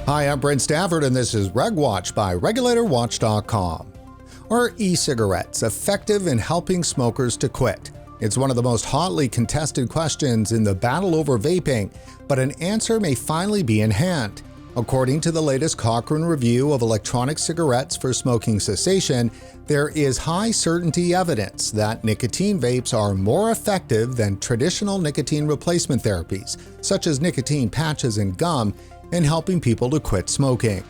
Hi, I'm Brent Stafford, and this is RegWatch by RegulatorWatch.com. Are e-cigarettes effective in helping smokers to quit? It's one of the most hotly contested questions in the battle over vaping, but an answer may finally be in hand. According to the latest Cochrane review of electronic cigarettes for smoking cessation, there is high certainty evidence that nicotine vapes are more effective than traditional nicotine replacement therapies, such as nicotine patches and gum, in helping people to quit smoking.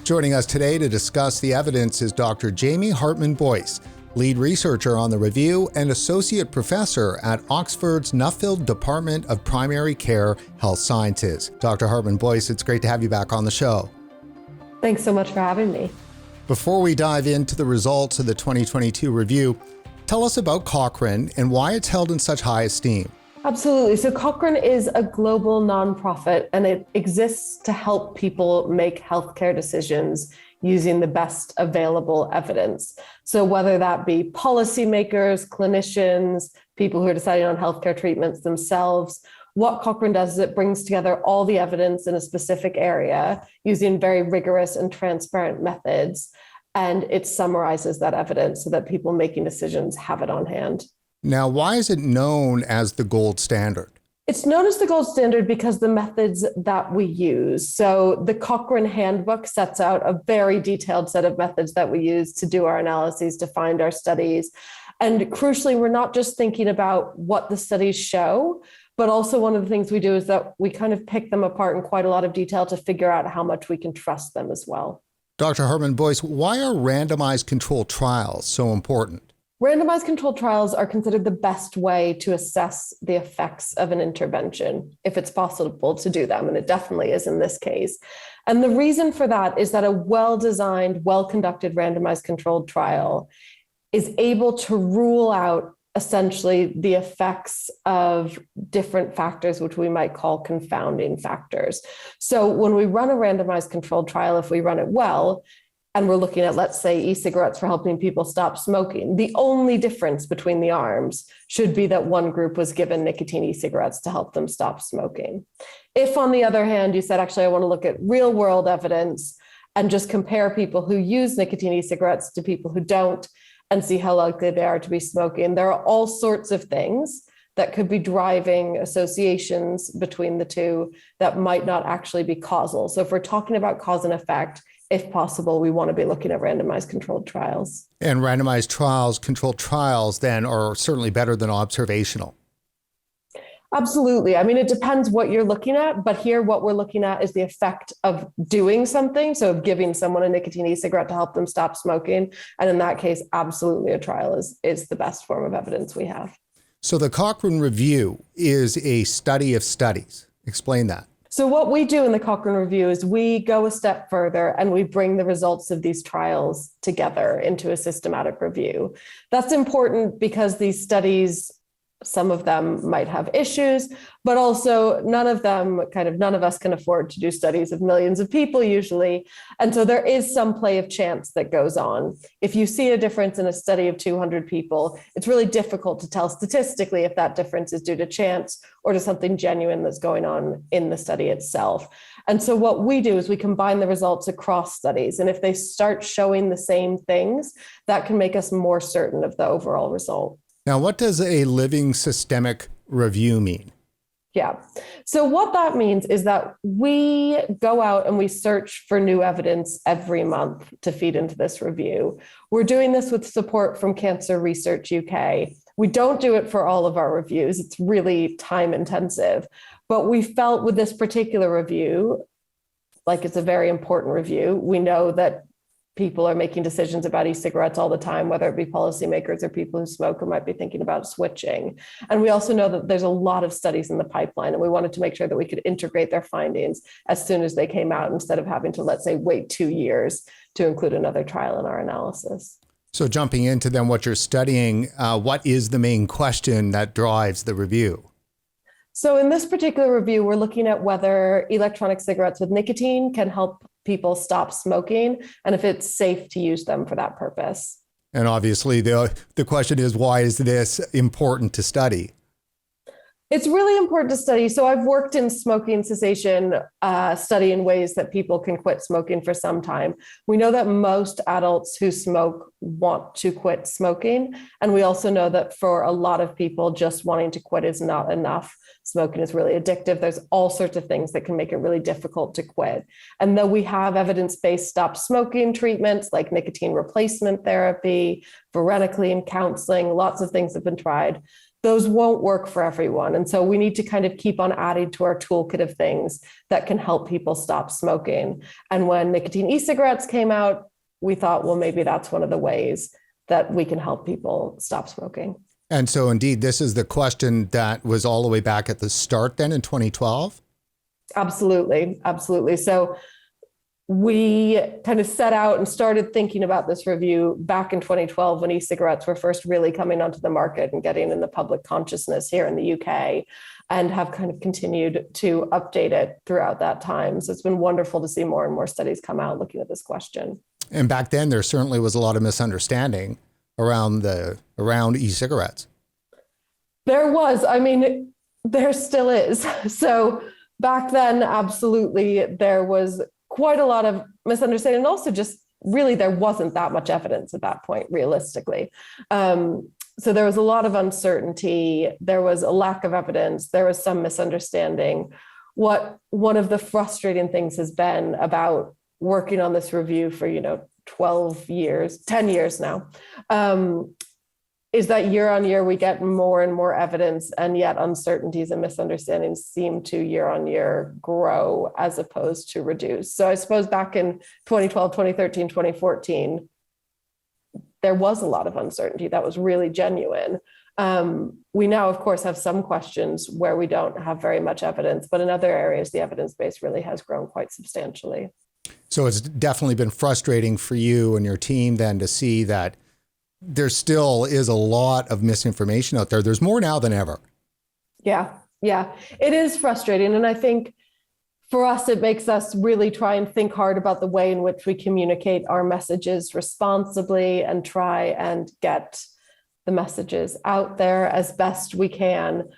Joining us today to discuss the evidence is Dr. Jamie Hartmann-Boyce, lead researcher on the review and associate professor at Oxford's Nuffield Department of Primary Care Health Sciences. Dr. Hartmann-Boyce, it's great to have you back on the show. Thanks so much for having me. Before we dive into the results of the 2022 review, tell us about Cochrane and why it's held in such high esteem. Absolutely. So Cochrane is a global nonprofit, and it exists to help people make healthcare decisions using the best available evidence. So whether that be policymakers, clinicians, people who are deciding on healthcare treatments themselves, what Cochrane does is it brings together all the evidence in a specific area using very rigorous and transparent methods, and it summarizes that evidence so that people making decisions have it on hand. Now, why is it known as the gold standard? It's known as the gold standard because the methods that we use. So the Cochrane handbook sets out a very detailed set of methods that we use to do our analyses, to find our studies. And crucially, we're not just thinking about what the studies show, but also one of the things we do is that we kind of pick them apart in quite a lot of detail to figure out how much we can trust them as well. Dr. Hartmann-Boyce, why are randomized controlled trials so important? Randomized controlled trials are considered the best way to assess the effects of an intervention, if it's possible to do them, and it definitely is in this case. And the reason for that is that a well-designed, well-conducted randomized controlled trial is able to rule out essentially the effects of different factors, which we might call confounding factors. So when we run a randomized controlled trial, if we run it well, and we're looking at, let's say, e-cigarettes for helping people stop smoking, the only difference between the arms should be that one group was given nicotine e-cigarettes to help them stop smoking. If, on the other hand, you said, actually, I want to look at real world evidence and just compare people who use nicotine e-cigarettes to people who don't and see how likely they are to be smoking, there are all sorts of things that could be driving associations between the two that might not actually be causal. So if we're talking about cause and effect, if possible, we want to be looking at randomized controlled trials. And randomized trials, controlled trials, then are certainly better than observational. Absolutely. I mean, it depends what you're looking at, but here what we're looking at is the effect of doing something. So of giving someone a nicotine e-cigarette to help them stop smoking. And in that case, absolutely a trial is the best form of evidence we have. So the Cochrane review is a study of studies. Explain that. So what we do in the Cochrane review is we go a step further and we bring the results of these trials together into a systematic review. That's important because these studies, some of them might have issues, but also none of us can afford to do studies of millions of people usually. And so there is some play of chance that goes on. If you see a difference in a study of 200 people, it's really difficult to tell statistically if that difference is due to chance or to something genuine that's going on in the study itself. And so what we do is we combine the results across studies. And if they start showing the same things, that can make us more certain of the overall result. Now, what does a living systemic review mean? Yeah. So what that means is that we go out and we search for new evidence every month to feed into this review. We're doing this with support from Cancer Research UK. We don't do it for all of our reviews. It's really time intensive. But we felt with this particular review, like it's a very important review. We know that people are making decisions about e-cigarettes all the time, whether it be policymakers or people who smoke or might be thinking about switching. And we also know that there's a lot of studies in the pipeline, and we wanted to make sure that we could integrate their findings as soon as they came out instead of having to, let's say, wait 2 years to include another trial in our analysis. So jumping into then what you're studying, what is the main question that drives the review? So in this particular review, we're looking at whether electronic cigarettes with nicotine can help people stop smoking and if it's safe to use them for that purpose. And obviously the question is, why is this important to study? It's really important to study. So I've worked in smoking cessation, studying ways that people can quit smoking for some time. We know that most adults who smoke want to quit smoking. And we also know that for a lot of people, just wanting to quit is not enough. Smoking is really addictive. There's all sorts of things that can make it really difficult to quit. And though we have evidence-based stop smoking treatments like nicotine replacement therapy, varenicline counseling, lots of things have been tried, those won't work for everyone. And so we need to kind of keep on adding to our toolkit of things that can help people stop smoking. And when nicotine e-cigarettes came out, we thought, well, maybe that's one of the ways that we can help people stop smoking. And so indeed, this is the question that was all the way back at the start then in 2012? Absolutely. Absolutely. So we kind of set out and started thinking about this review back in 2012 when e-cigarettes were first really coming onto the market and getting in the public consciousness here in the UK, and have kind of continued to update it throughout that time. So it's been wonderful to see more and more studies come out looking at this question. And back then, there certainly was a lot of misunderstanding around e-cigarettes. There was. I mean, there still is. So back then, absolutely, there was quite a lot of misunderstanding, and also just really there wasn't that much evidence at that point, realistically. So there was a lot of uncertainty. There was a lack of evidence. There was some misunderstanding. What one of the frustrating things has been about working on this review for 12 years, 10 years now, is that year on year we get more and more evidence, and yet uncertainties and misunderstandings seem to year on year grow as opposed to reduce. So I suppose back in 2012, 2013, 2014, there was a lot of uncertainty that was really genuine. We now, of course, have some questions where we don't have very much evidence, but in other areas, the evidence base really has grown quite substantially. So it's definitely been frustrating for you and your team then to see that there still is a lot of misinformation out there. There's more now than ever. Yeah, it is frustrating. And I think for us, it makes us really try and think hard about the way in which we communicate our messages responsibly and try and get the messages out there as best we can.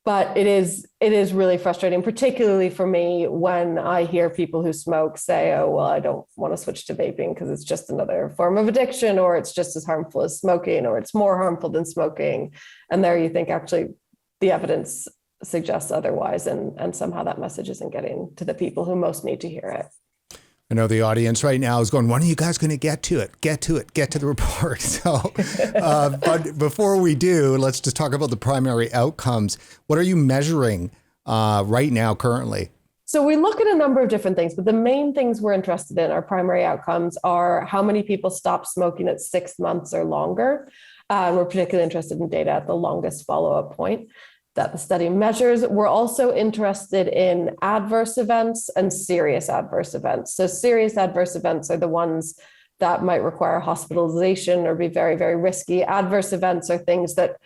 But it is really frustrating, particularly for me, when I hear people who smoke say, oh, well, I don't want to switch to vaping because it's just another form of addiction, or it's just as harmful as smoking, or it's more harmful than smoking. And there you think actually the evidence suggests otherwise, and somehow that message isn't getting to the people who most need to hear it. I know the audience right now is going, when are you guys going to get to it? Get to the report. So, but before we do, let's just talk about the primary outcomes. What are you measuring right now currently? So we look at a number of different things, but the main things we're interested in, our primary outcomes, are how many people stop smoking at 6 months or longer. We're particularly interested in data at the longest follow-up point that the study measures. We're also interested in adverse events and serious adverse events. So serious adverse events are the ones that might require hospitalization or be very, very risky. Adverse events are things that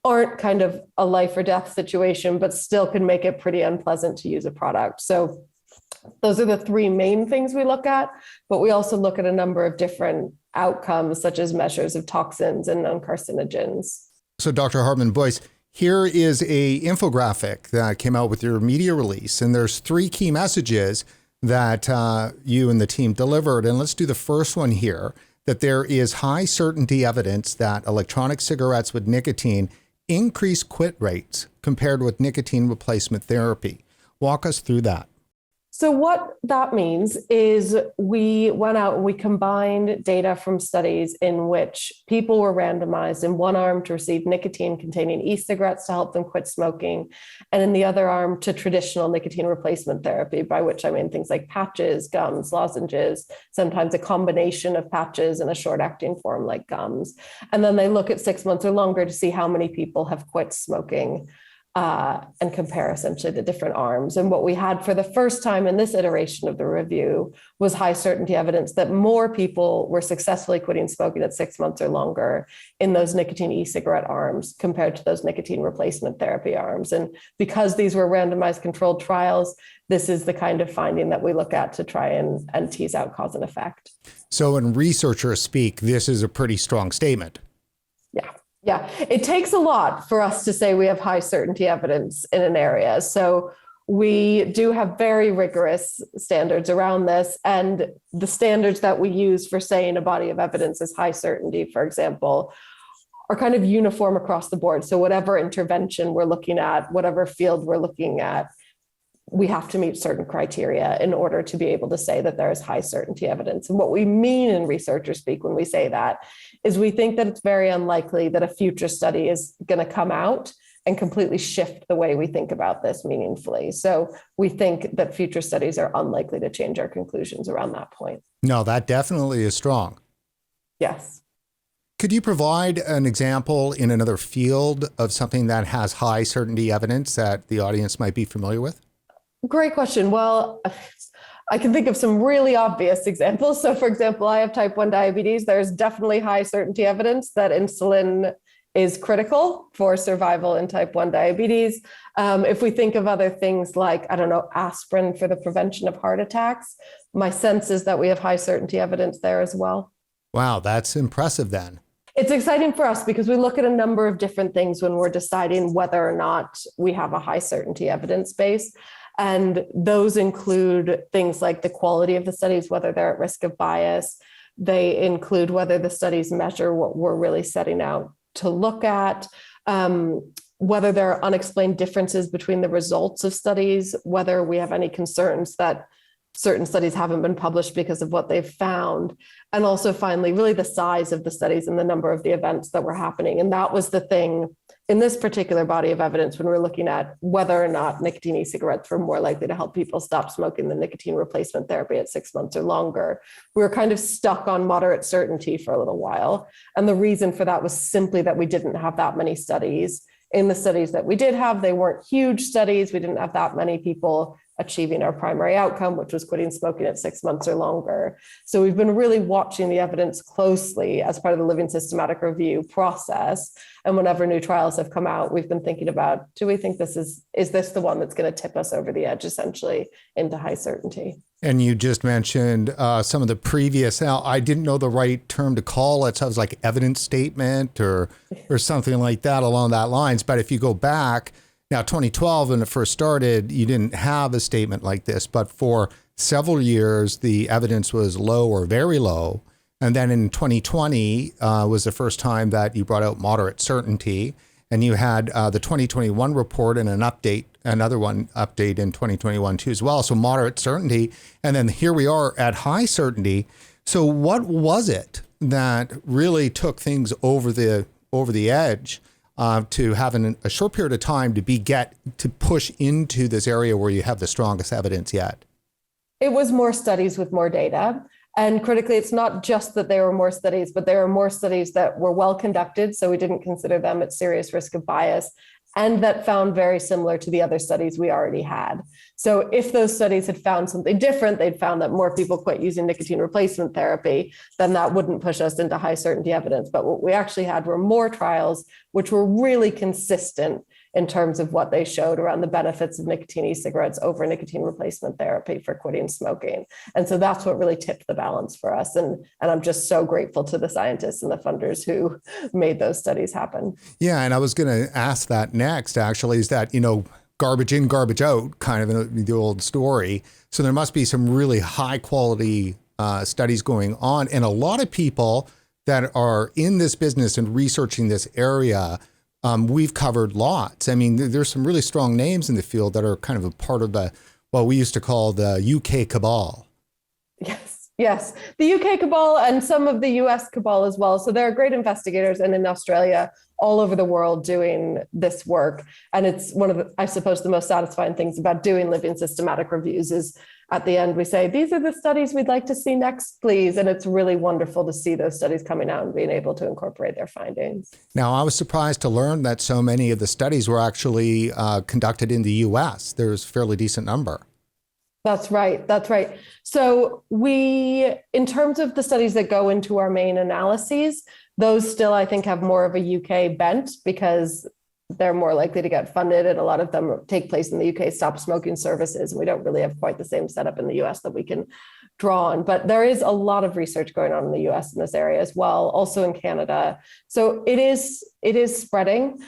aren't kind of a life or death situation, but still can make it pretty unpleasant to use a product. So those are the three main things we look at, but we also look at a number of different outcomes, such as measures of toxins and known carcinogens. So Dr. Hartmann-Boyce, here is a infographic that came out with your media release, and there's 3 key messages that you and the team delivered. And let's do the first one here, that there is high certainty evidence that electronic cigarettes with nicotine increase quit rates compared with nicotine replacement therapy. Walk us through that. So what that means is we went out and we combined data from studies in which people were randomized in one arm to receive nicotine-containing e-cigarettes to help them quit smoking, and in the other arm to traditional nicotine replacement therapy, by which I mean things like patches, gums, lozenges, sometimes a combination of patches and a short-acting form like gums. And then they look at 6 months or longer to see how many people have quit smoking. And compare essentially the different arms. And what we had for the first time in this iteration of the review was high certainty evidence that more people were successfully quitting smoking at 6 months or longer in those nicotine e-cigarette arms compared to those nicotine replacement therapy arms. And because these were randomized controlled trials, this is the kind of finding that we look at to try and tease out cause and effect. So when researchers speak, this is a pretty strong statement. Yeah. Yeah, it takes a lot for us to say we have high certainty evidence in an area. So we do have very rigorous standards around this. And the standards that we use for saying a body of evidence is high certainty, for example, are kind of uniform across the board. So whatever intervention we're looking at, whatever field we're looking at, we have to meet certain criteria in order to be able to say that there is high certainty evidence. And what we mean in researcher speak when we say that is we think that it's very unlikely that a future study is going to come out and completely shift the way we think about this meaningfully. So we think that future studies are unlikely to change our conclusions around that point. No, that definitely is strong. Yes. Could you provide an example in another field of something that has high certainty evidence that the audience might be familiar with? Great question. Well, I can think of some really obvious examples. So for example, I have type 1 diabetes. There's definitely high certainty evidence that insulin is critical for survival in type 1 diabetes. If we think of other things like, I don't know, aspirin for the prevention of heart attacks, my sense is that we have high certainty evidence there as well. Wow, that's impressive then. It's exciting for us because we look at a number of different things when we're deciding whether or not we have a high certainty evidence base. And those include things like the quality of the studies, whether they're at risk of bias. They include whether the studies measure what we're really setting out to look at, whether there are unexplained differences between the results of studies, whether we have any concerns that certain studies haven't been published because of what they've found. And also finally, really the size of the studies and the number of the events that were happening. And that was the thing in this particular body of evidence when we're looking at whether or not nicotine e-cigarettes were more likely to help people stop smoking than nicotine replacement therapy at 6 months or longer. We were kind of stuck on moderate certainty for a little while. And the reason for that was simply that we didn't have that many studies. In the studies that we did have, they weren't huge studies. We didn't have that many people achieving our primary outcome, which was quitting smoking at 6 months or longer. So we've been really watching the evidence closely as part of the living systematic review process. And whenever new trials have come out, we've been thinking about, do we think this is this the one that's going to tip us over the edge essentially into high certainty? And you just mentioned some of the previous, now I didn't know the right term to call it. So it was like evidence statement or something like that along that lines. But if you go back, now 2012, when it first started, you didn't have a statement like this, but for several years, the evidence was low or very low. And then in 2020 was the first time that you brought out moderate certainty. And you had the 2021 report and another one update in 2021 too as well. So moderate certainty. And then here we are at high certainty. So what was it that really took things over the edge to have a short period of time to push into this area where you have the strongest evidence yet? It was more studies with more data. And critically, it's not just that there were more studies, but there were more studies that were well conducted. So we didn't consider them at serious risk of bias and that found very similar to the other studies we already had. So if those studies had found something different, they'd found that more people quit using nicotine replacement therapy, then that wouldn't push us into high certainty evidence. But what we actually had were more trials, which were really consistent in terms of what they showed around the benefits of nicotine e-cigarettes over nicotine replacement therapy for quitting smoking. And so that's what really tipped the balance for us. And I'm just so grateful to the scientists and the funders who made those studies happen. Yeah, and I was going to ask that next, actually, is that, garbage in, garbage out, kind of the old story. So there must be some really high quality studies going on. And a lot of people that are in this business and researching this area, we've covered lots. I mean, there's some really strong names in the field that are kind of a part of what we used to call the UK cabal. Yes, the UK cabal and some of the US cabal as well. So there are great investigators and in Australia, all over the world doing this work. And it's one of the, I suppose, the most satisfying things about doing living systematic reviews is at the end, we say, these are the studies we'd like to see next, please. And it's really wonderful to see those studies coming out and being able to incorporate their findings. Now, I was surprised to learn that so many of the studies were actually conducted in the US. There's a fairly decent number. That's right. So in terms of the studies that go into our main analyses, those still, I think, have more of a UK bent because they're more likely to get funded, and a lot of them take place in the UK stop smoking services. And we don't really have quite the same setup in the US that we can drawn, but there is a lot of research going on in the US in this area as well, also in Canada. So it is spreading.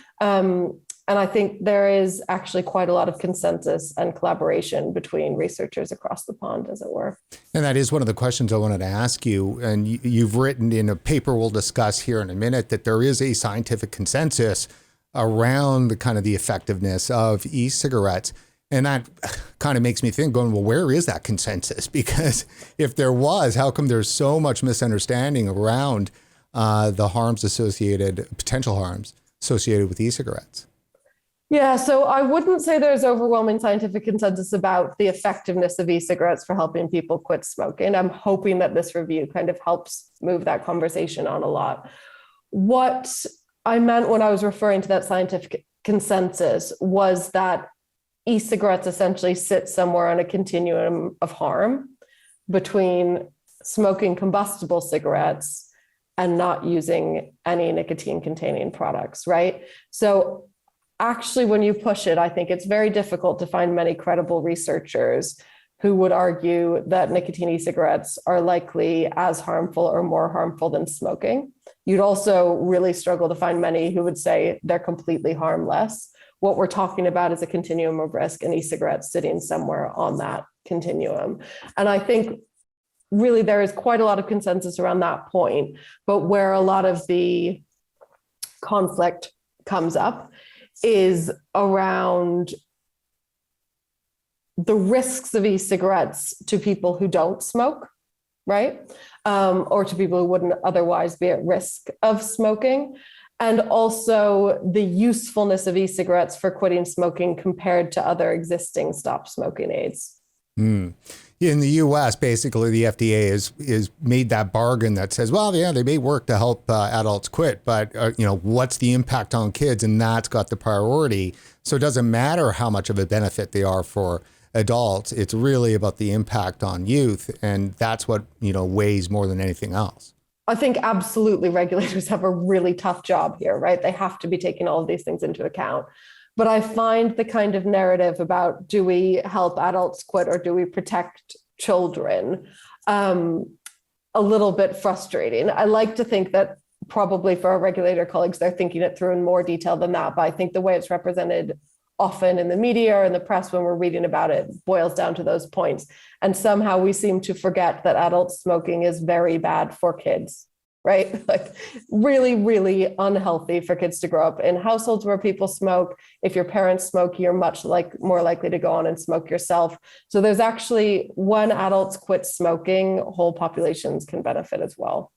And I think there is actually quite a lot of consensus and collaboration between researchers across the pond, as it were. And that is one of the questions I wanted to ask you. And you've written in a paper we'll discuss here in a minute that there is a scientific consensus around the kind of the effectiveness of e-cigarettes. And that kind of makes me think, going, well, where is that consensus? Because if there was, how come there's so much misunderstanding around the harms associated, potential harms associated with e-cigarettes? Yeah, so I wouldn't say there's overwhelming scientific consensus about the effectiveness of e-cigarettes for helping people quit smoking. I'm hoping that this review kind of helps move that conversation on a lot. What I meant when I was referring to that scientific consensus was that e-cigarettes essentially sit somewhere on a continuum of harm between smoking combustible cigarettes and not using any nicotine-containing products, right? So actually, when you push it, I think it's very difficult to find many credible researchers who would argue that nicotine e-cigarettes are likely as harmful or more harmful than smoking. You'd also really struggle to find many who would say they're completely harmless. What we're talking about is a continuum of risk, and e-cigarettes sitting somewhere on that continuum. And I think really there is quite a lot of consensus around that point, but where a lot of the conflict comes up is around the risks of e-cigarettes to people who don't smoke, right? Or to people who wouldn't otherwise be at risk of smoking. And also the usefulness of e-cigarettes for quitting smoking compared to other existing stop smoking aids. In the US, basically, the FDA is made that bargain that says, well, yeah, they may work to help adults quit, but what's the impact on kids? And that's got the priority. So it doesn't matter how much of a benefit they are for adults. It's really about the impact on youth. And that's what, weighs more than anything else. I think absolutely regulators have a really tough job here, right? They have to be taking all of these things into account. But I find the kind of narrative about do we help adults quit or do we protect children a little bit frustrating. I like to think that probably for our regulator colleagues, they're thinking it through in more detail than that. But I think the way it's represented often in the media or in the press when we're reading about it boils down to those points. And somehow we seem to forget that adult smoking is very bad for kids, right? Like really, really unhealthy for kids to grow up in households where people smoke. If your parents smoke, you're more likely to go on and smoke yourself. So there's actually, when adults quit smoking, whole populations can benefit as well.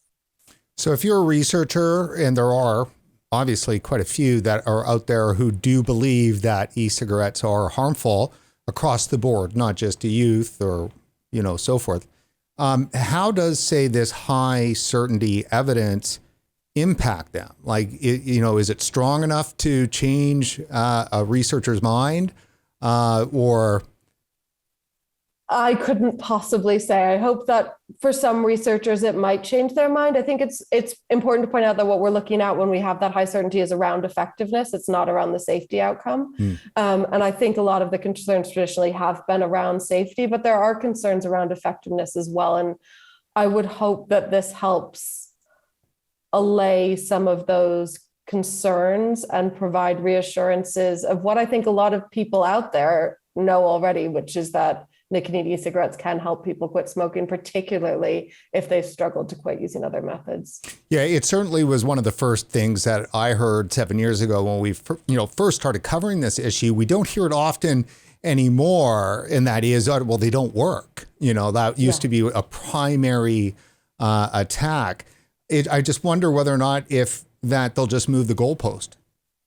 So if you're a researcher, and there are obviously quite a few that are out there who do believe that e-cigarettes are harmful across the board, not just to youth or, so forth. How does, say, this high certainty evidence impact them? Like, is it strong enough to change a researcher's mind or? I couldn't possibly say. I hope that for some researchers, it might change their mind. I think it's important to point out that what we're looking at when we have that high certainty is around effectiveness. It's not around the safety outcome. And I think a lot of the concerns traditionally have been around safety, but there are concerns around effectiveness as well. And I would hope that this helps allay some of those concerns and provide reassurances of what I think a lot of people out there know already, which is that nicotine e-cigarettes can help people quit smoking, particularly if they've struggled to quit using other methods. Yeah, it certainly was one of the first things that I heard 7 years ago when we first started covering this issue. We don't hear it often anymore, and that is, well, they don't work. That used to be a primary attack. I just wonder whether or not if that they'll just move the goalpost.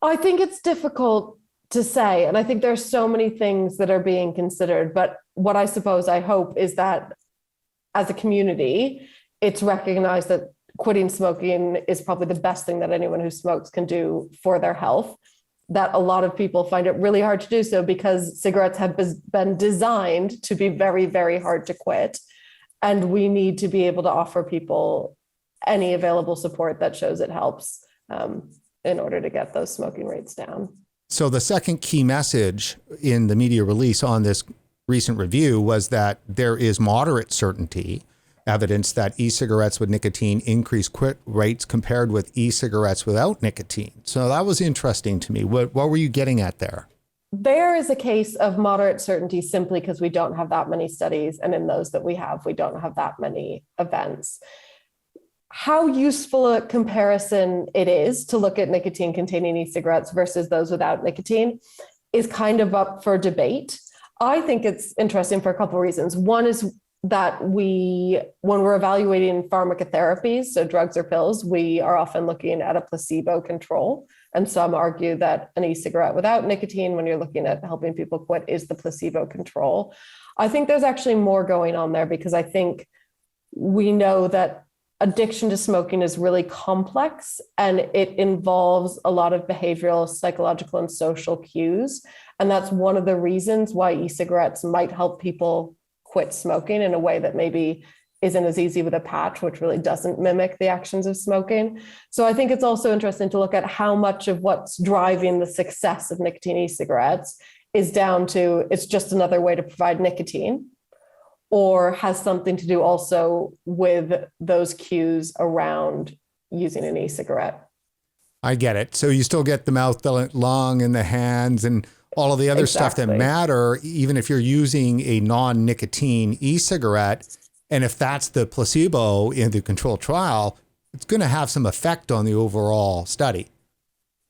I think it's difficult to say. And I think there's so many things that are being considered. But what I hope is that as a community, it's recognized that quitting smoking is probably the best thing that anyone who smokes can do for their health. That a lot of people find it really hard to do so because cigarettes have been designed to be very, very hard to quit. And we need to be able to offer people any available support that shows it helps in order to get those smoking rates down. So the second key message in the media release on this recent review was that there is moderate certainty evidence that e-cigarettes with nicotine increase quit rates compared with e-cigarettes without nicotine. So that was interesting to me. What were you getting at there? There is a case of moderate certainty simply because we don't have that many studies. And in those that we have, we don't have that many events. How useful a comparison it is to look at nicotine-containing e-cigarettes versus those without nicotine is kind of up for debate. I think it's interesting for a couple of reasons. One is that when we're evaluating pharmacotherapies, so drugs or pills, we are often looking at a placebo control. And some argue that an e-cigarette without nicotine, when you're looking at helping people quit, is the placebo control. I think there's actually more going on there because I think we know that addiction to smoking is really complex and it involves a lot of behavioral, psychological, and social cues. And that's one of the reasons why e-cigarettes might help people quit smoking in a way that maybe isn't as easy with a patch, which really doesn't mimic the actions of smoking. So I think it's also interesting to look at how much of what's driving the success of nicotine e-cigarettes is down to it's just another way to provide nicotine, or has something to do also with those cues around using an e-cigarette. I get it. So you still get the mouth, the lung, and the hands, and all of the other stuff that matter, even if you're using a non-nicotine e-cigarette. And if that's the placebo in the controlled trial, it's going to have some effect on the overall study.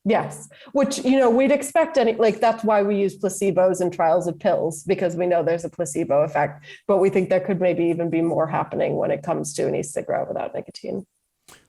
Yes, which, we'd expect that's why we use placebos in trials of pills, because we know there's a placebo effect, but we think there could maybe even be more happening when it comes to an e-cigarette without nicotine.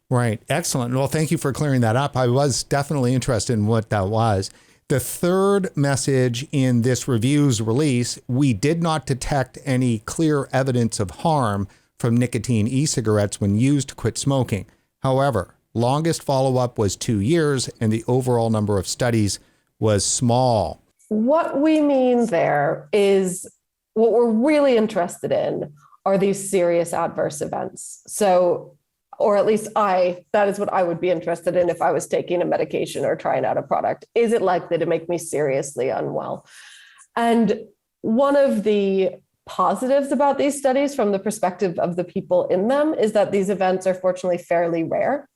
Right. Excellent. Well, thank you for clearing that up. I was definitely interested in what that was. The third message in this review's release, we did not detect any clear evidence of harm from nicotine e-cigarettes when used to quit smoking. However, longest follow-up was 2 years and the overall number of studies was small. What we mean there is what we're really interested in are these serious adverse events. So, or at least that is what I would be interested in if I was taking a medication or trying out a product. Is it likely to make me seriously unwell? And one of the positives about these studies from the perspective of the people in them is that these events are fortunately fairly rare.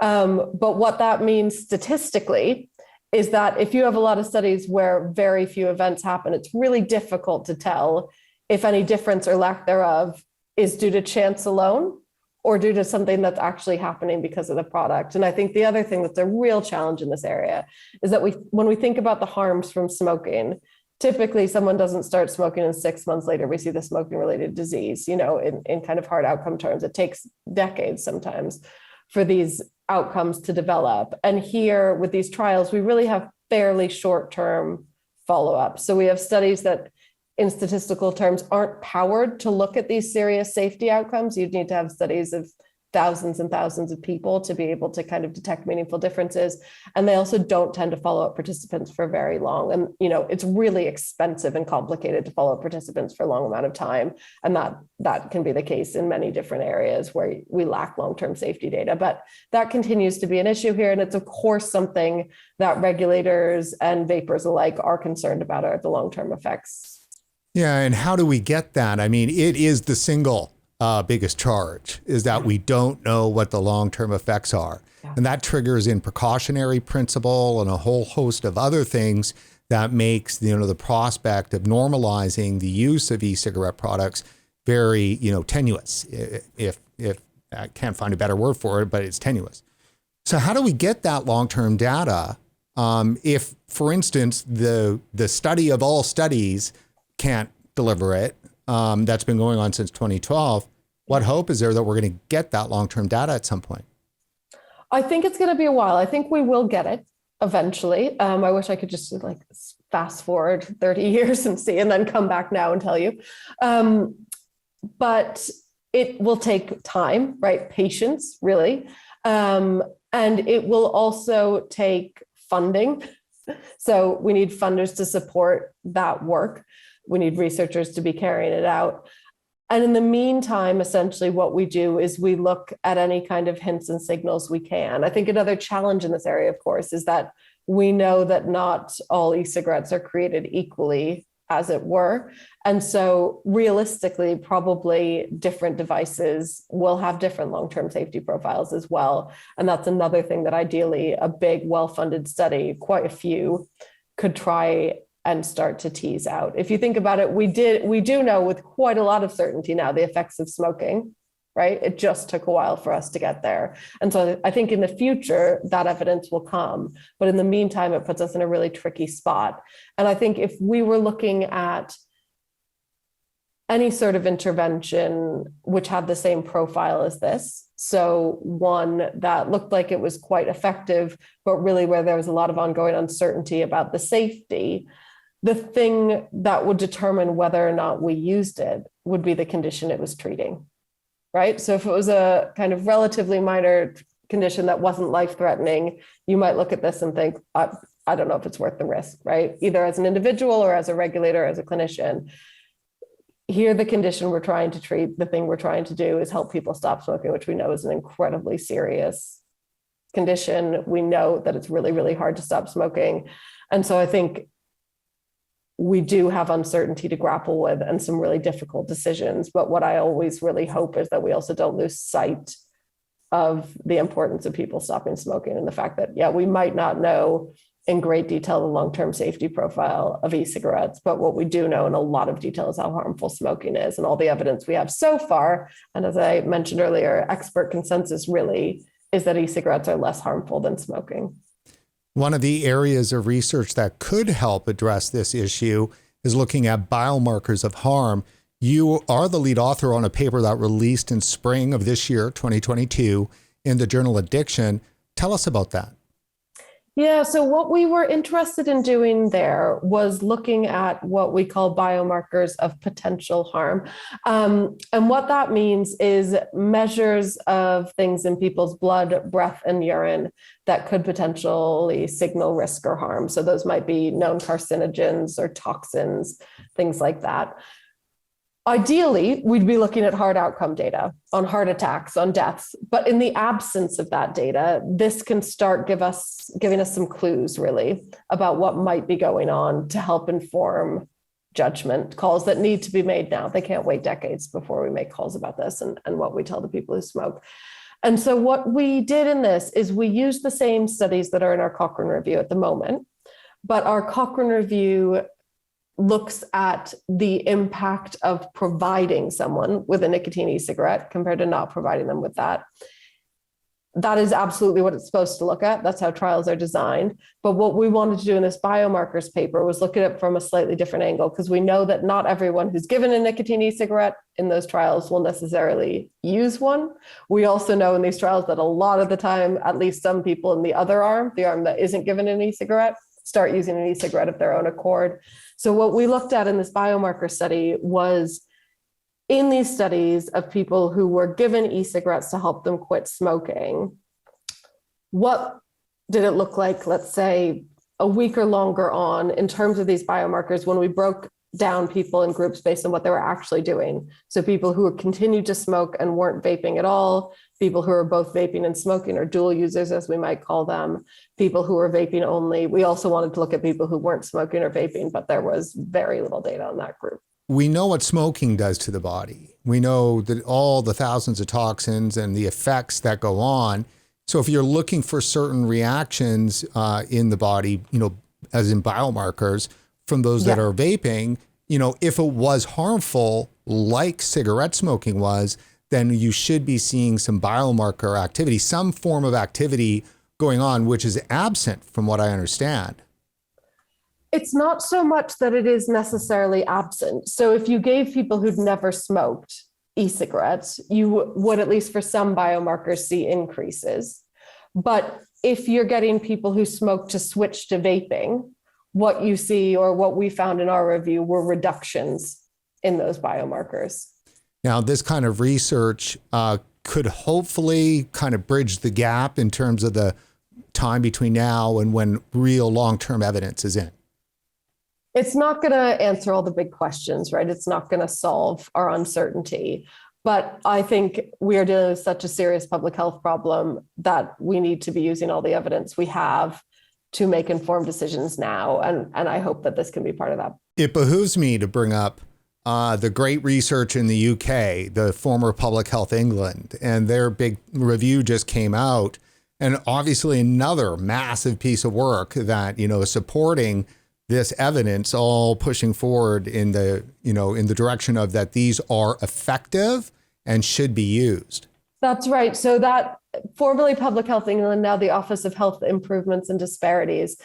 But what that means statistically is that if you have a lot of studies where very few events happen, it's really difficult to tell if any difference or lack thereof is due to chance alone or due to something that's actually happening because of the product. And I think the other thing that's a real challenge in this area is that when we think about the harms from smoking, typically someone doesn't start smoking and 6 months later we see the smoking related disease, in kind of hard outcome terms. It takes decades sometimes for these outcomes to develop. And here with these trials, we really have fairly short-term follow-up. So we have studies that in statistical terms aren't powered to look at these serious safety outcomes. You'd need to have studies of thousands and thousands of people to be able to kind of detect meaningful differences. And they also don't tend to follow up participants for very long. And, it's really expensive and complicated to follow up participants for a long amount of time. And that can be the case in many different areas where we lack long-term safety data. But that continues to be an issue here. And it's, of course, something that regulators and vapers alike are concerned about, are the long-term effects. Yeah. And how do we get that? I mean, it is the single biggest charge is that we don't know what the long-term effects are. Yeah. And that triggers in precautionary principle and a whole host of other things that makes, the prospect of normalizing the use of e-cigarette products very, tenuous. If I can't find a better word for it, but it's tenuous. So how do we get that long-term data? If, for instance, the study of all studies can't deliver it, that's been going on since 2012. What hope is there that we're going to get that long-term data at some point? I think it's going to be a while. I think we will get it eventually. I wish I could just fast forward 30 years and see, and then come back now and tell you. But it will take time, right? Patience, really. And it will also take funding. So we need funders to support that work. We need researchers to be carrying it out. And in the meantime, essentially what we do is we look at any kind of hints and signals we can. I think another challenge in this area, of course, is that we know that not all e-cigarettes are created equally as it were. And so realistically, probably different devices will have different long-term safety profiles as well. And that's another thing that ideally a big, well-funded study, quite a few, could try and start to tease out. If you think about it, we do know with quite a lot of certainty now the effects of smoking, right? It just took a while for us to get there. And so I think in the future, that evidence will come. But in the meantime, it puts us in a really tricky spot. And I think if we were looking at any sort of intervention which had the same profile as this, so one that looked like it was quite effective, but really where there was a lot of ongoing uncertainty about the safety, the thing that would determine whether or not we used it would be the condition it was treating. Right? So if it was a kind of relatively minor condition that wasn't life-threatening, you might look at this and think, I don't know if it's worth the risk, right? Either as an individual or as a regulator, as a clinician. Here, the condition we're trying to treat, the thing we're trying to do is help people stop smoking, which we know is an incredibly serious condition. We know that it's really, really hard to stop smoking. And so I think we do have uncertainty to grapple with and some really difficult decisions. But what I always really hope is that we also don't lose sight of the importance of people stopping smoking and the fact that, yeah, we might not know in great detail the long-term safety profile of e-cigarettes, but what we do know in a lot of detail is how harmful smoking is and all the evidence we have so far. And as I mentioned earlier, expert consensus really is that e-cigarettes are less harmful than smoking. One of the areas of research that could help address this issue is looking at biomarkers of harm. You are the lead author on a paper that released in spring of this year, 2022, in the journal Addiction. Tell us about that. Yeah, so what we were interested in doing there was looking at what we call biomarkers of potential harm. And what that means is measures of things in people's blood, breath, and urine that could potentially signal risk or harm. So those might be known carcinogens or toxins, things like that. Ideally, we'd be looking at hard outcome data on heart attacks, on deaths. But in the absence of that data, this can start giving us some clues, really, about what might be going on to help inform judgment calls that need to be made now. They can't wait decades before we make calls about this and what we tell the people who smoke. And so what we did in this is we used the same studies that are in our Cochrane Review at the moment, but our Cochrane Review looks at the impact of providing someone with a nicotine e-cigarette compared to not providing them with that. That is absolutely what it's supposed to look at. That's how trials are designed. But what we wanted to do in this biomarkers paper was look at it from a slightly different angle, because we know that not everyone who's given a nicotine e-cigarette in those trials will necessarily use one. We also know in these trials that a lot of the time, at least some people in the other arm, the arm that isn't given an e-cigarette, start using an e-cigarette of their own accord. So what we looked at in this biomarker study was in these studies of people who were given e-cigarettes to help them quit smoking, what did it look like, let's say, a week or longer on in terms of these biomarkers when we broke down people in groups based on what they were actually doing? So people who continued to smoke and weren't vaping at all, people who are both vaping and smoking, or dual users, as we might call them, people who are vaping only. We also wanted to look at people who weren't smoking or vaping, but there was very little data on that group. We know what smoking does to the body. We know that all the thousands of toxins and the effects that go on. So if you're looking for certain reactions in the body, as in biomarkers from those that are vaping, if it was harmful, like cigarette smoking was, then you should be seeing some biomarker activity, some form of activity going on, which is absent from what I understand. It's not so much that it is necessarily absent. So if you gave people who'd never smoked e-cigarettes, you would, at least for some biomarkers, see increases. But if you're getting people who smoke to switch to vaping, what you see, or what we found in our review, were reductions in those biomarkers. Now, this kind of research could hopefully kind of bridge the gap in terms of the time between now and when real long-term evidence is in. It's not going to answer all the big questions, right? It's not going to solve our uncertainty. But I think we are dealing with such a serious public health problem that we need to be using all the evidence we have to make informed decisions now. And I hope that this can be part of that. It behooves me to bring up the great research in the UK, the former Public Health England, and their big review just came out. And obviously another massive piece of work that, is supporting this evidence, all pushing forward in the direction of that these are effective and should be used. That's right. So that formerly Public Health England, now the Office of Health Improvements and Disparities,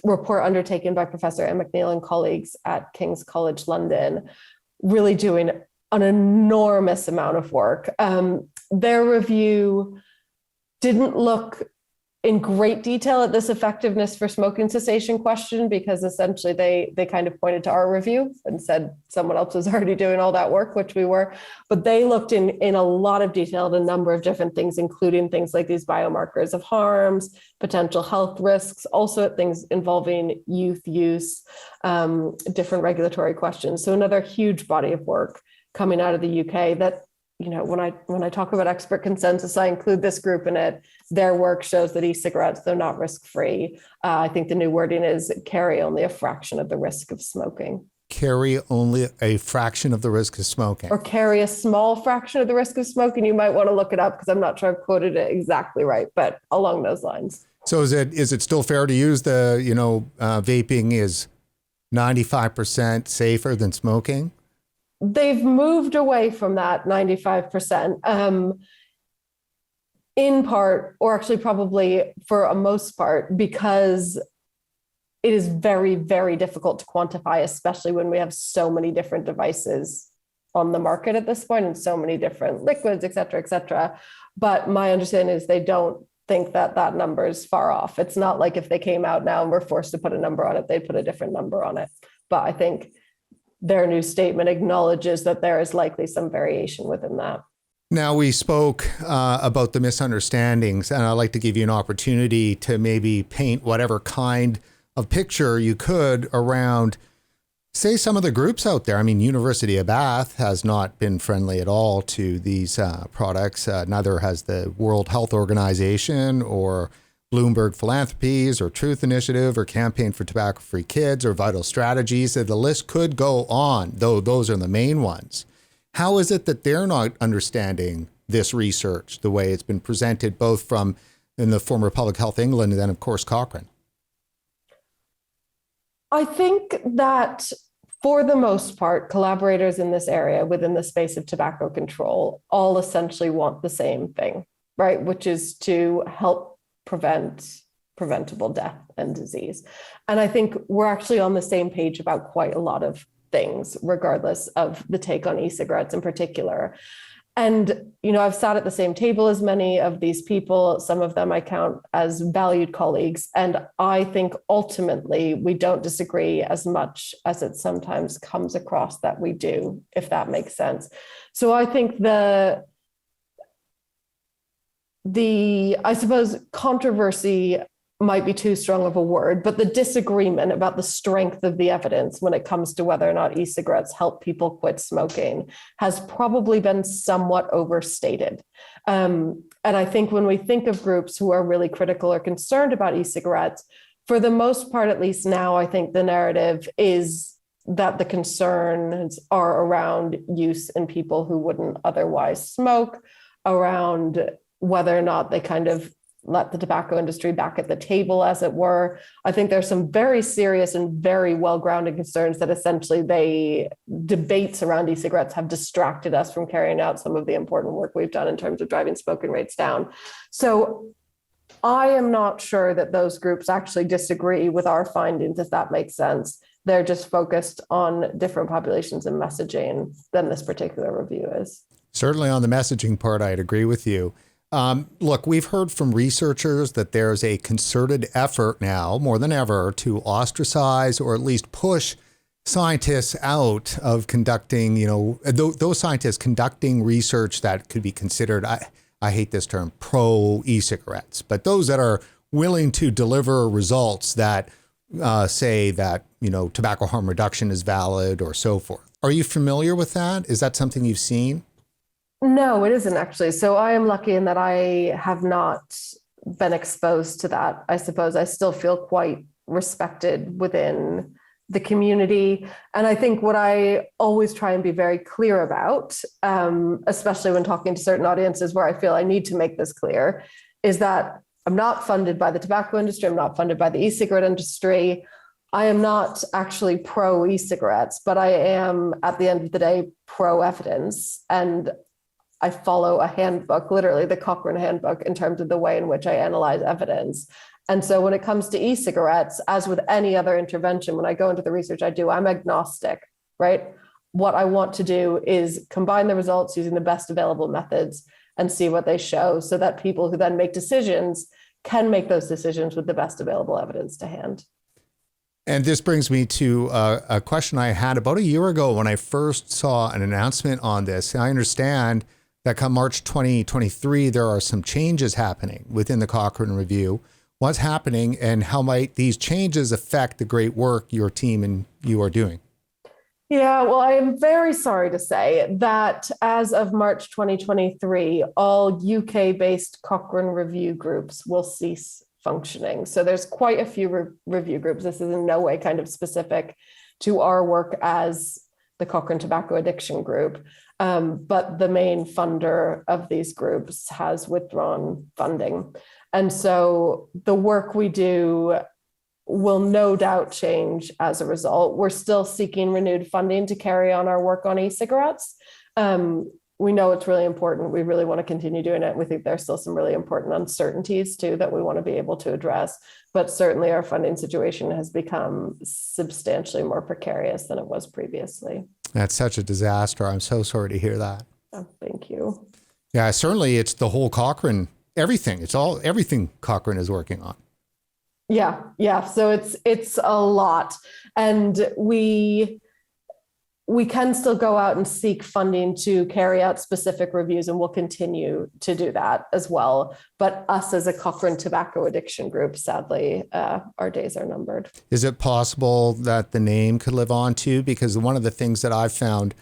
report undertaken by Professor Anne McNeil and colleagues at King's College London, really doing an enormous amount of work. Their review didn't look in great detail at this effectiveness for smoking cessation question, because essentially they kind of pointed to our review and said someone else was already doing all that work, which we were. But they looked in a lot of detail at a number of different things, including things like these biomarkers of harms, potential health risks, also at things involving youth use, different regulatory questions. So another huge body of work coming out of the UK that, when I talk about expert consensus, I include this group in it. Their work shows that e-cigarettes, though not risk-free, I think the new wording is carry only a fraction of the risk of smoking. Carry only a fraction of the risk of smoking. Or carry a small fraction of the risk of smoking. You might want to look it up because I'm not sure I've quoted it exactly right, but along those lines. So is it still fair to use the, vaping is 95% safer than smoking? They've moved away from that 95%, in part, or actually probably for a most part, because it is very, very difficult to quantify, especially when we have so many different devices on the market at this point and so many different liquids, et cetera, et cetera. But my understanding is they don't think that that number is far off. It's not like if they came out now and were forced to put a number on it, they'd put a different number on it. But I think their new statement acknowledges that there is likely some variation within that. Now, we spoke about the misunderstandings, and I'd like to give you an opportunity to maybe paint whatever kind of picture you could around, say, some of the groups out there. I mean, University of Bath has not been friendly at all to these products. Neither has the World Health Organization or Bloomberg Philanthropies or Truth Initiative or Campaign for Tobacco-Free Kids or Vital Strategies. The list could go on, though those are the main ones. How is it that they're not understanding this research the way it's been presented, both from in the former Public Health England and then, of course, Cochrane? I think that for the most part, collaborators in this area within the space of tobacco control all essentially want the same thing, right? Which is to help prevent preventable death and disease. And I think we're actually on the same page about quite a lot of things, regardless of the take on e-cigarettes in particular. And, I've sat at the same table as many of these people. Some of them I count as valued colleagues. And I think ultimately we don't disagree as much as it sometimes comes across that we do, if that makes sense. So I think I suppose controversy might be too strong of a word, but the disagreement about the strength of the evidence when it comes to whether or not e-cigarettes help people quit smoking has probably been somewhat overstated. And I think when we think of groups who are really critical or concerned about e-cigarettes, for the most part, at least now, I think the narrative is that the concerns are around use in people who wouldn't otherwise smoke, around whether or not they kind of let the tobacco industry back at the table, as it were. I think there's some very serious and very well-grounded concerns that essentially debates around e-cigarettes have distracted us from carrying out some of the important work we've done in terms of driving smoking rates down. So I am not sure that those groups actually disagree with our findings, if that makes sense. They're just focused on different populations and messaging than this particular review is. Certainly on the messaging part, I'd agree with you. Look, we've heard from researchers that there's a concerted effort now, more than ever, to ostracize or at least push scientists out of conducting, those scientists conducting research that could be considered, I hate this term, pro e-cigarettes, but those that are willing to deliver results that say that, tobacco harm reduction is valid or so forth. Are you familiar with that? Is that something you've seen? No, it isn't actually. So I am lucky in that I have not been exposed to that, I suppose I still feel quite respected within the community. And I think what I always try and be very clear about, especially when talking to certain audiences where I feel I need to make this clear, is that I'm not funded by the tobacco industry. I'm not funded by the e-cigarette industry. I am not actually pro e-cigarettes, but I am, at the end of the day, pro evidence. And I follow a handbook, literally the Cochrane handbook, in terms of the way in which I analyze evidence. And so when it comes to e-cigarettes, as with any other intervention, when I go into the research I do, I'm agnostic, right? What I want to do is combine the results using the best available methods and see what they show, so that people who then make decisions can make those decisions with the best available evidence to hand. And this brings me to a question I had about a year ago when I first saw an announcement on this. I understand that come March 2023, there are some changes happening within the Cochrane Review. What's happening, and how might these changes affect the great work your team and you are doing? Yeah, well, I am very sorry to say that as of March 2023, all UK-based Cochrane review groups will cease functioning. So there's quite a few review groups. This is in no way kind of specific to our work as the Cochrane Tobacco Addiction Group. But the main funder of these groups has withdrawn funding. And so the work we do will no doubt change as a result. We're still seeking renewed funding to carry on our work on e-cigarettes. We know it's really important. We really want to continue doing it. We think there's still some really important uncertainties too that we want to be able to address. But certainly our funding situation has become substantially more precarious than it was previously. That's such a disaster. I'm so sorry to hear that. Oh, thank you. Yeah, certainly it's the whole Cochrane, everything. It's all, everything Cochrane is working on. Yeah. So it's a lot. And we can still go out and seek funding to carry out specific reviews, and we'll continue to do that as well. But us as a Cochrane Tobacco Addiction Group, sadly, our days are numbered. Is it possible that the name could live on too? Because one of the things that I've found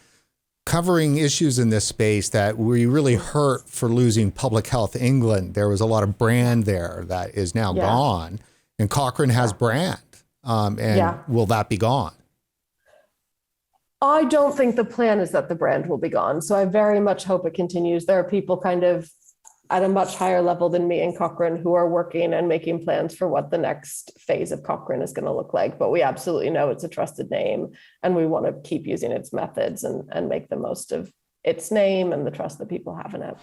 covering issues in this space that we really hurt for losing Public Health England, there was a lot of brand there that is now gone, and Cochrane has brand. Will that be gone? I don't think the plan is that the brand will be gone. So I very much hope it continues. There are people kind of at a much higher level than me in Cochrane who are working and making plans for what the next phase of Cochrane is going to look like. But we absolutely know it's a trusted name, and we want to keep using its methods and make the most of its name and the trust that people have in it.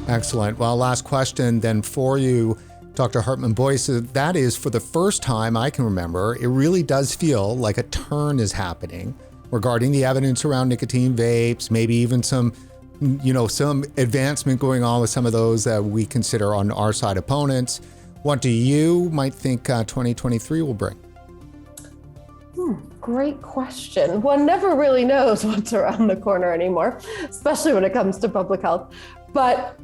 Excellent. Well, last question then for you, Dr. Hartmann-Boyce. That is, for the first time I can remember, it really does feel like a turn is happening regarding the evidence around nicotine vapes, maybe even some advancement going on with some of those that we consider on our side opponents. What do you might think 2023 will bring? Great question. One never really knows what's around the corner anymore, especially when it comes to public health. But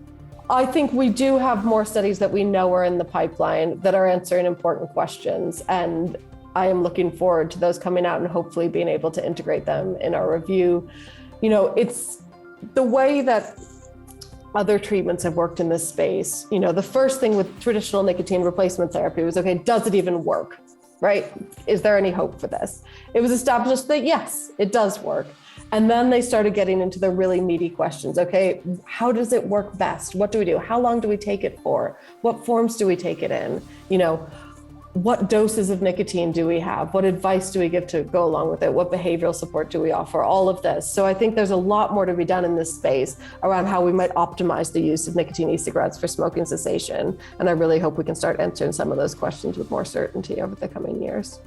I think we do have more studies that we know are in the pipeline that are answering important questions. And I am looking forward to those coming out and hopefully being able to integrate them in our review. It's the way that other treatments have worked in this space. The first thing with traditional nicotine replacement therapy was, okay, does it even work, right? Is there any hope for this? It was established that yes, it does work. And then they started getting into the really meaty questions. Okay, how does it work best? What do we do? How long do we take it for? What forms do we take it in? What doses of nicotine do we have? What advice do we give to go along with it? What behavioral support do we offer? All of this. So I think there's a lot more to be done in this space around how we might optimize the use of nicotine e-cigarettes for smoking cessation. And I really hope we can start answering some of those questions with more certainty over the coming years.